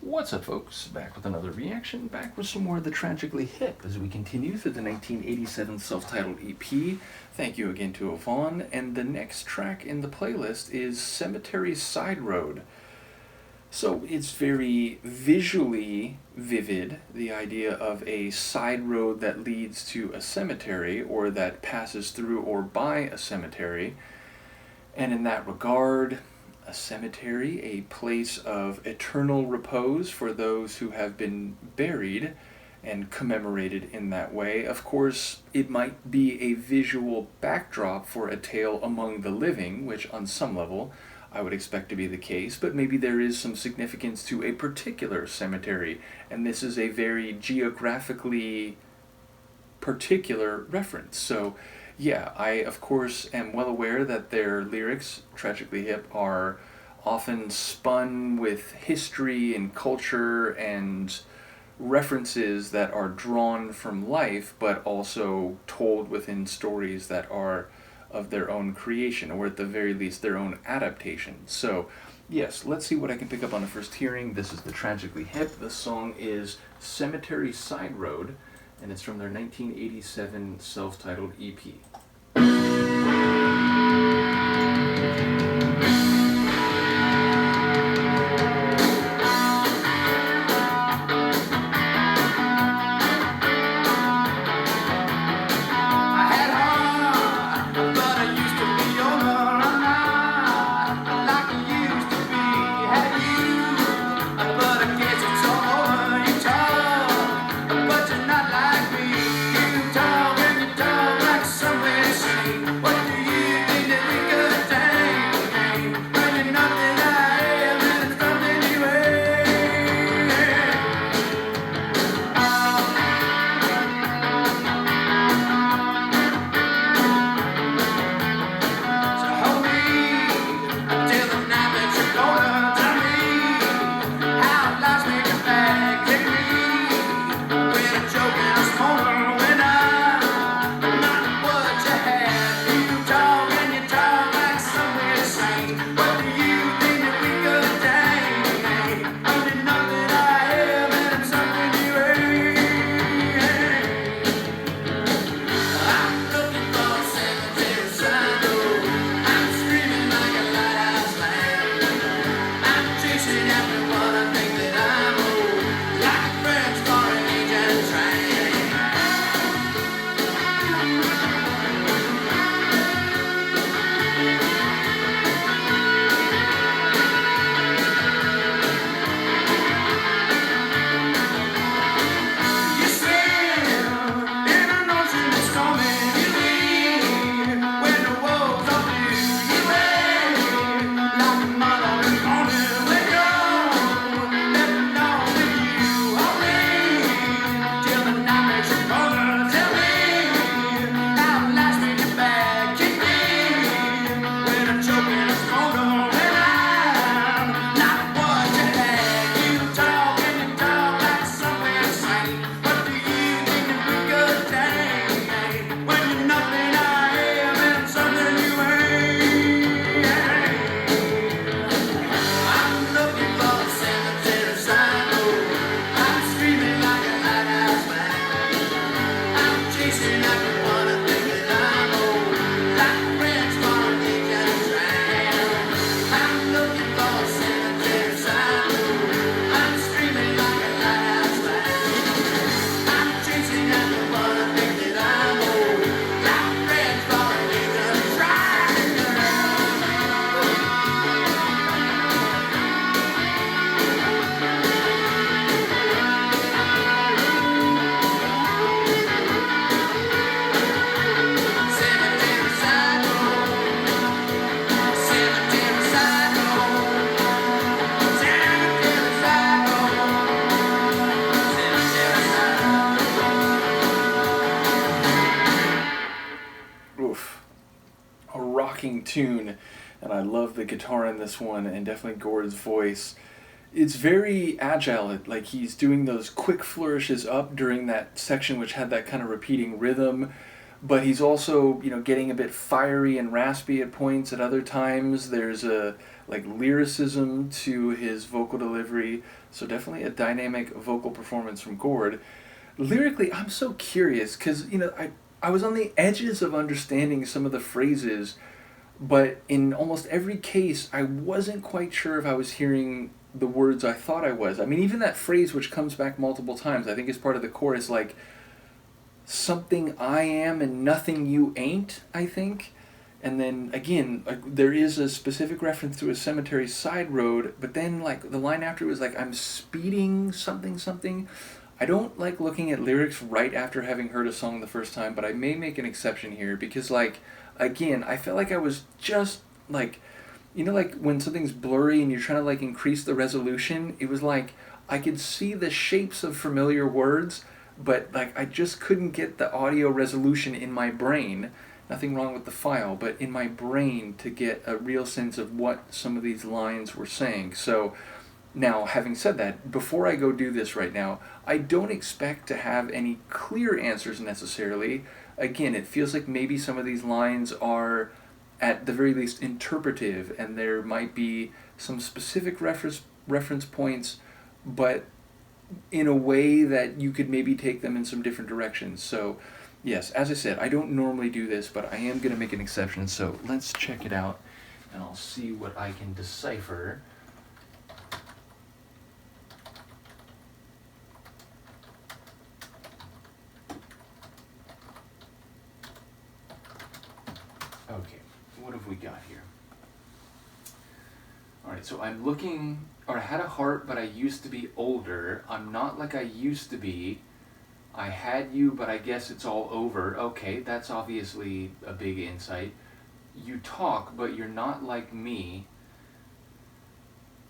What's up, folks? Back with another reaction, back with some more of the Tragically Hip as we continue through the 1987 self-titled EP. Thank you again to Yvonne, and the next track in the playlist is Cemetery's Sideroad. So it's very visually vivid, the idea of a side road that leads to a cemetery or that passes through or by a cemetery. And in that regard, a cemetery, a place of eternal repose for those who have been buried and commemorated in that way. Of course, it might be a visual backdrop for a tale among the living, which on some level I would expect to be the case, but maybe there is some significance to a particular cemetery, and this is a very geographically particular reference. So yeah, I of course am well aware that their lyrics, Tragically Hip, are often spun with history and culture and references that are drawn from life, but also told within stories that are of their own creation, or at the very least their own adaptation. So yes, let's see what I can pick up on a first hearing. This is the Tragically Hip. The song is Cemetery Side Road, and it's from their 1987 self-titled EP. Tune, and I love the guitar in this one, and definitely Gord's voice. It's very agile, like he's doing those quick flourishes up during that section which had that kind of repeating rhythm, but he's also, getting a bit fiery and raspy at points. At other times, there's a like lyricism to his vocal delivery. So definitely a dynamic vocal performance from Gord. Lyrically, I'm so curious because I was on the edges of understanding some of the phrases, but in almost every case, I wasn't quite sure if I was hearing the words I thought I was. I mean, even that phrase which comes back multiple times, I think is part of the chorus, like something I am and nothing you ain't, I think. And then again, there is a specific reference to a cemetery side road, but then like the line after was like, I'm speeding something something. I don't like looking at lyrics right after having heard a song the first time, but I may make an exception here because like, again, I felt like I was just like, like when something's blurry and you're trying to like increase the resolution, it was like I could see the shapes of familiar words, but like I just couldn't get the audio resolution in my brain. Nothing wrong with the file, but in my brain to get a real sense of what some of these lines were saying. So now, having said that, before I go do this right now, I don't expect to have any clear answers necessarily. Again, it feels like maybe some of these lines are at the very least interpretive, and there might be some specific reference points, but in a way that you could maybe take them in some different directions. So yes, as I said, I don't normally do this, but I am going to make an exception. So let's check it out, and I'll see what I can decipher. Okay, what have we got here? Alright, so I'm looking, or I had a heart, but I used to be older. I'm not like I used to be. I had you, but I guess it's all over. Okay, that's obviously a big insight. You talk, but you're not like me.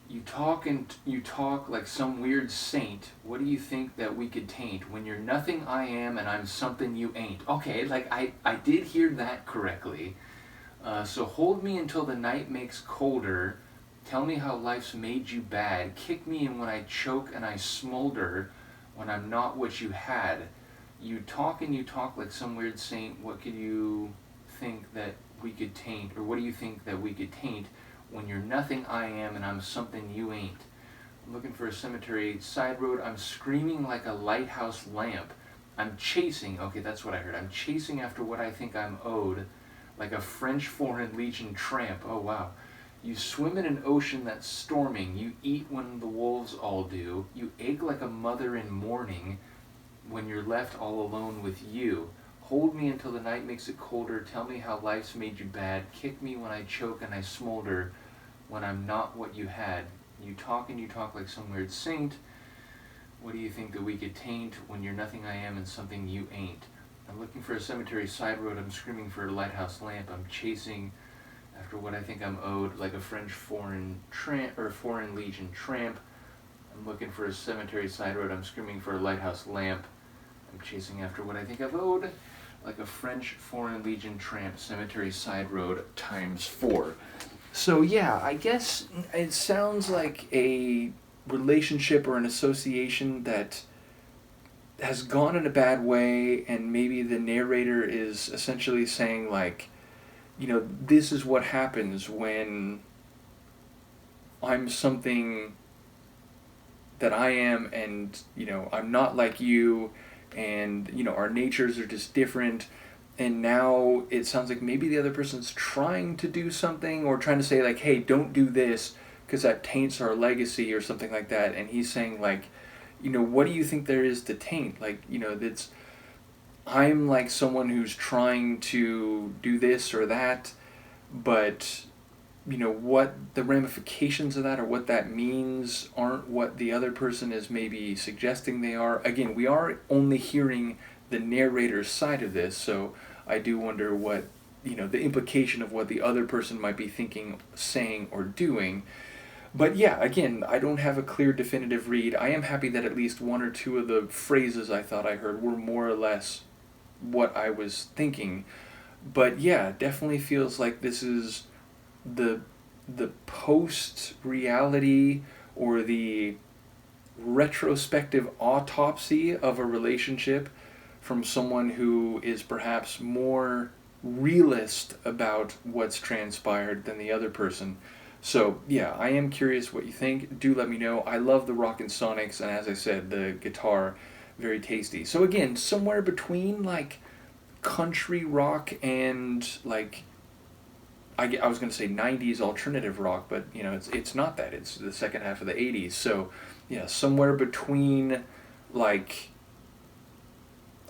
You talk like some weird saint. What do you think that we could taint? When you're nothing I am and I'm something you ain't. Okay, like I did hear that correctly. So hold me until the night makes colder. Tell me how life's made you bad. Kick me in when I choke and I smolder. When I'm not what you had. You talk and you talk like some weird saint. What could you think that we could taint? Or what do you think that we could taint? When you're nothing I am and I'm something you ain't. I'm looking for a cemetery side road. I'm screaming like a lighthouse lamp. I'm chasing, okay, that's what I heard. I'm chasing after what I think I'm owed. Like a French Foreign Legion tramp. Oh, wow. You swim in an ocean that's storming. You eat when the wolves all do. You ache like a mother in mourning when you're left all alone with you. Hold me until the night makes it colder. Tell me how life's made you bad. Kick me when I choke and I smolder when I'm not what you had. You talk and you talk like some weird saint. What do you think that we could taint when you're nothing I am and something you ain't? I'm looking for a cemetery side road. I'm screaming for a lighthouse lamp. I'm chasing after what I think I'm owed, like a French Foreign Legion tramp. I'm looking for a cemetery side road. I'm screaming for a lighthouse lamp. I'm chasing after what I think I've owed, like a French Foreign Legion tramp. Cemetery side road times 4. So yeah, I guess it sounds like a relationship or an association that has gone in a bad way, and maybe the narrator is essentially saying like, this is what happens when I'm something that I am and, I'm not like you, and, our natures are just different. And now it sounds like maybe the other person's trying to do something or trying to say like, hey, don't do this because that taints our legacy or something like that. And he's saying like, what do you think there is to taint? Like, that's, I'm like someone who's trying to do this or that, but what the ramifications of that or what that means aren't what the other person is maybe suggesting they are. Again, we are only hearing the narrator's side of this, so I do wonder what, the implication of what the other person might be thinking, saying, or doing. But yeah, again, I don't have a clear definitive read. I am happy that at least one or two of the phrases I thought I heard were more or less what I was thinking. But yeah, definitely feels like this is the post-reality or the retrospective autopsy of a relationship from someone who is perhaps more realist about what's transpired than the other person. So, yeah, I am curious what you think. Do let me know. I love the Rockin' Sonics, and as I said, the guitar, very tasty. So, again, somewhere between, like, country rock and, like, I was going to say 90s alternative rock, but, you know, it's not that. It's the second half of the 80s. So, yeah, somewhere between, like,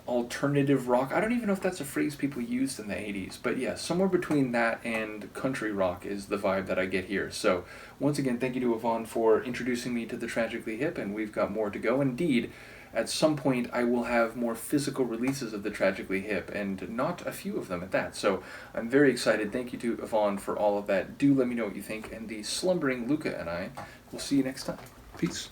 alternative rock. I don't even know if that's a phrase people used in the 80s, but yeah, somewhere between that and country rock is the vibe that I get here. So, once again, thank you to Yvonne for introducing me to the Tragically Hip, and we've got more to go. Indeed, at some point I will have more physical releases of the Tragically Hip, and not a few of them at that. So, I'm very excited. Thank you to Yvonne for all of that. Do let me know what you think, and the slumbering Luca and I will see you next time. Peace.